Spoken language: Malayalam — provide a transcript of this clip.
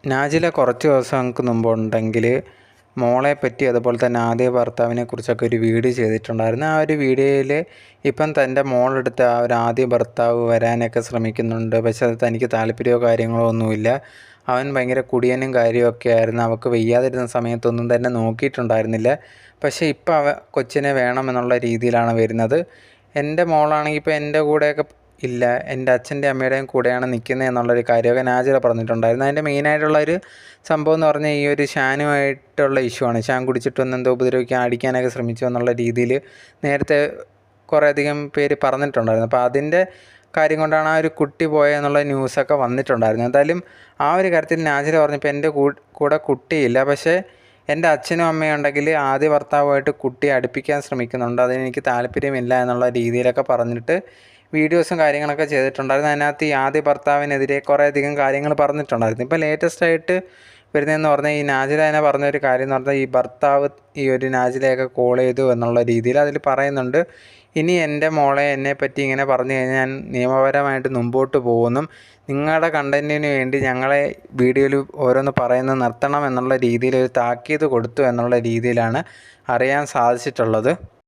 നാജില കുറച്ച് ദിവസങ്ങൾക്ക് മുമ്പുണ്ടെങ്കിൽ മോളെ പറ്റി അതുപോലെ തന്നെ ആദ്യ ഭർത്താവിനെ കുറിച്ചൊക്കെ ഒരു വീഡിയോ ചെയ്തിട്ടുണ്ടായിരുന്നു. ആ ഒരു വീഡിയോയിൽ ഇപ്പം തൻ്റെ മോളെടുത്ത് ആ ഒരു ആദ്യ ഭർത്താവ് വരാനൊക്കെ ശ്രമിക്കുന്നുണ്ട്. പക്ഷെ അത് തനിക്ക് താല്പര്യമോ കാര്യങ്ങളോ ഒന്നുമില്ല. അവൻ ഭയങ്കര കുടിയനും കാര്യമൊക്കെ ആയിരുന്നു. അവൾക്ക് വയ്യാതിരുന്ന സമയത്തൊന്നും തന്നെ നോക്കിയിട്ടുണ്ടായിരുന്നില്ല. പക്ഷേ ഇപ്പം കൊച്ചിനെ വേണമെന്നുള്ള രീതിയിലാണ് വരുന്നത്. എൻ്റെ മോളാണെങ്കിൽ ഇപ്പോൾ എൻ്റെ കൂടെയൊക്കെ ഇല്ല, എൻ്റെ അച്ഛൻ്റെ അമ്മയുടെയും കൂടെയാണ് നിൽക്കുന്നത് എന്നുള്ളൊരു കാര്യമൊക്കെ നാജില പറഞ്ഞിട്ടുണ്ടായിരുന്നു. അതിൻ്റെ മെയിനായിട്ടുള്ളൊരു സംഭവം എന്ന് പറഞ്ഞാൽ ഈ ഒരു ഷാനുമായിട്ടുള്ള ഇഷ്യൂ ആണ്. ഷാൻ കുടിച്ചിട്ട് വന്ന് എന്തോ ഉപദ്രവിക്കാൻ അടിക്കാനൊക്കെ ശ്രമിച്ചു എന്നുള്ള രീതിയിൽ നേരത്തെ കുറേയധികം പേര് പറഞ്ഞിട്ടുണ്ടായിരുന്നു. അപ്പോൾ അതിൻ്റെ കാര്യം കൊണ്ടാണ് ആ ഒരു കുട്ടി പോയെന്നുള്ള ന്യൂസൊക്കെ വന്നിട്ടുണ്ടായിരുന്നു. എന്തായാലും ആ ഒരു കാര്യത്തിൽ നാജില പറഞ്ഞപ്പോൾ എൻ്റെ കൂടെ കുട്ടിയില്ല, പക്ഷേ എൻ്റെ അച്ഛനും അമ്മയും ഉണ്ടെങ്കിൽ ആദ്യ ഭർത്താവുമായിട്ട് കുട്ടിയെ അടുപ്പിക്കാൻ ശ്രമിക്കുന്നുണ്ട്, അതിനെനിക്ക് താല്പര്യമില്ല എന്നുള്ള രീതിയിലൊക്കെ പറഞ്ഞിട്ട് വീഡിയോസും കാര്യങ്ങളൊക്കെ ചെയ്തിട്ടുണ്ടായിരുന്നു. അതിനകത്ത് ഈ ആദ്യ ഭർത്താവിനെതിരെ കുറേയധികം കാര്യങ്ങൾ പറഞ്ഞിട്ടുണ്ടായിരുന്നു. ഇപ്പോൾ ലേറ്റസ്റ്റായിട്ട് വരുന്നതെന്ന് പറഞ്ഞാൽ ഈ നാജില തന്നെ പറഞ്ഞൊരു കാര്യം എന്ന് പറഞ്ഞാൽ ഈ ഭർത്താവ് ഈ ഒരു നാജിലയൊക്കെ കോൾ ചെയ്തു എന്നുള്ള രീതിയിൽ അതിൽ പറയുന്നുണ്ട്. ഇനി എൻ്റെ മോളെ എന്നെപ്പറ്റി ഇങ്ങനെ പറഞ്ഞു കഴിഞ്ഞാൽ ഞാൻ നിയമപരമായിട്ട് മുമ്പോട്ട് പോകുമെന്നും നിങ്ങളുടെ കണ്ടൻറ്റിന് വേണ്ടി ഞങ്ങളെ വീഡിയോയിൽ ഓരോന്ന് പറയുന്നത് നിർത്തണം എന്നുള്ള രീതിയിൽ ഒരു താക്കീത് കൊടുത്തു എന്നുള്ള രീതിയിലാണ് അറിയാൻ സാധിച്ചിട്ടുള്ളത്.